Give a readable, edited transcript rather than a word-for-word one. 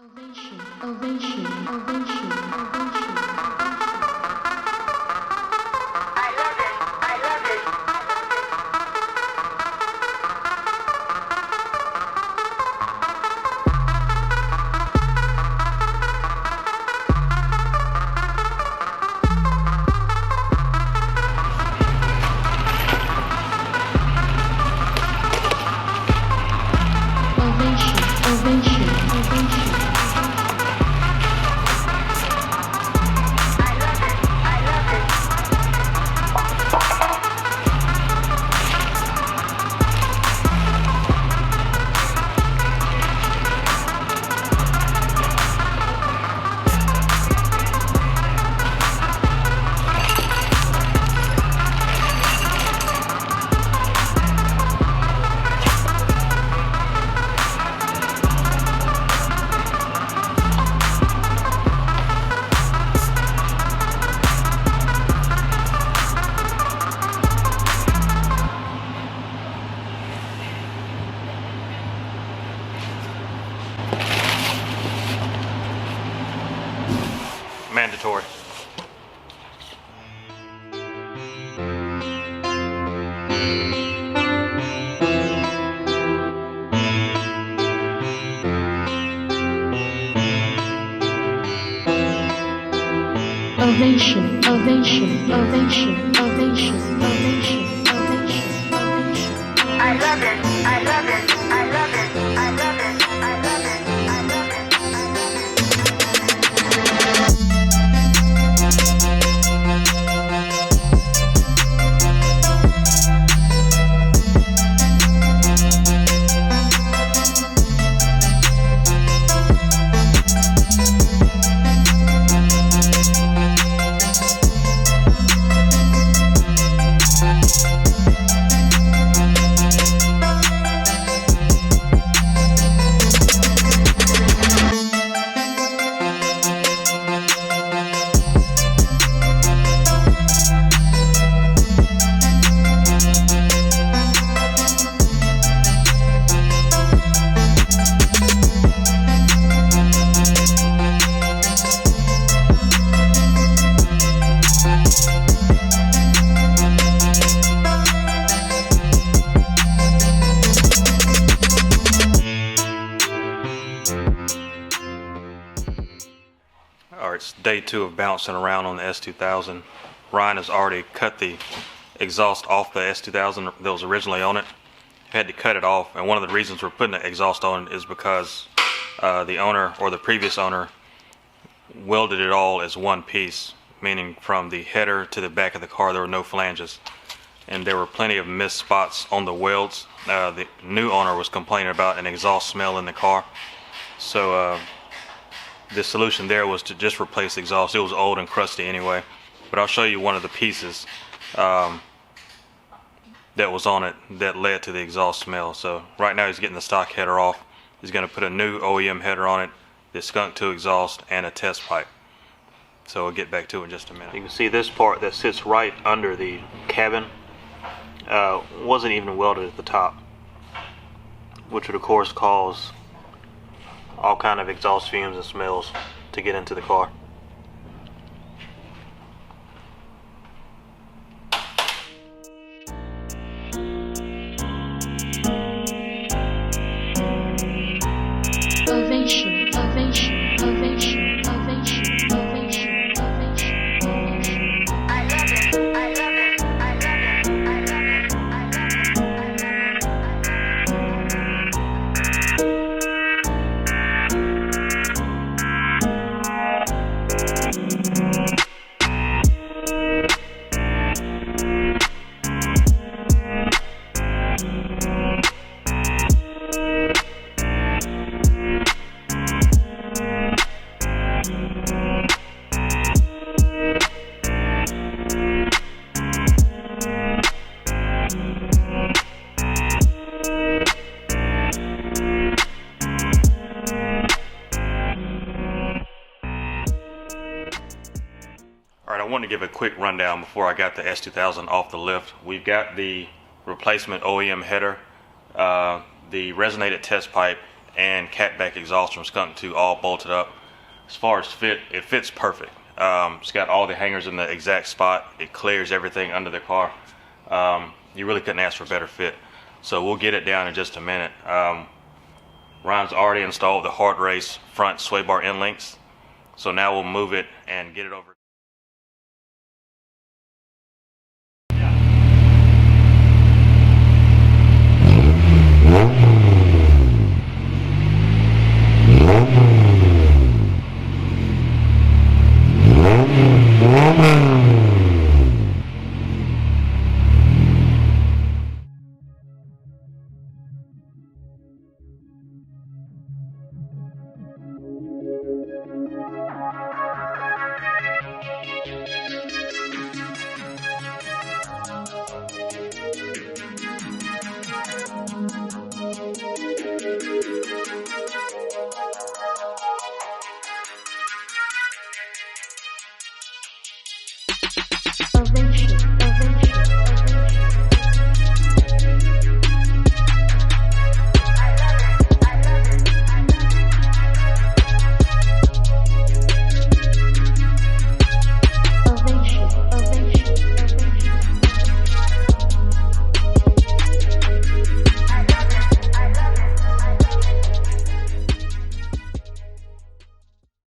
Ovation, ovation, ovation, ovation. I love it. I love it. Ovation, ovation, ovation. I love it. I love it. Mandatory. Ovation, ovation, ovation, ovation, ovation, ovation, ovation. I love it. I love it. I love it. I love it. I love it. I love it. Alright, it's day 2 of bouncing around on the S2000. Ryan has already cut the exhaust off the S2000 that was originally on it. Had to cut it off, and one of the reasons we're putting the exhaust on is because the owner, or the previous owner, welded it all as one piece, meaning from the header to the back of the car there were no flanges, and there were plenty of missed spots on the welds. The new owner was complaining about an exhaust smell in the car, so the solution there was to just replace the exhaust. It was old and crusty anyway, but I'll show you one of the pieces that was on it that led to the exhaust smell. So right now he's getting the stock header off. He's going to put a new OEM header on it, the Skunk2 exhaust, and a test pipe. So we'll get back to it in just a minute. You can see this part that sits right under the cabin wasn't even welded at the top, which would of course cause all kind of exhaust fumes and smells to get into the car. Ovation, ovation, ovation, ovation, ovation, ovation, ovation. I love it. I love it. I love it. I love it. I I want to give a quick rundown before I got the S2000 off the lift. We've got the replacement OEM header, the resonated test pipe, and catback exhaust from Skunk2 all bolted up. As far as fit, it fits perfect. It's got all the hangers in the exact spot. It clears everything under the car. You really couldn't ask for a better fit. So we'll get it down in just a minute. Ryan's already installed the hard race front sway bar end links. So now we'll move it and get it over.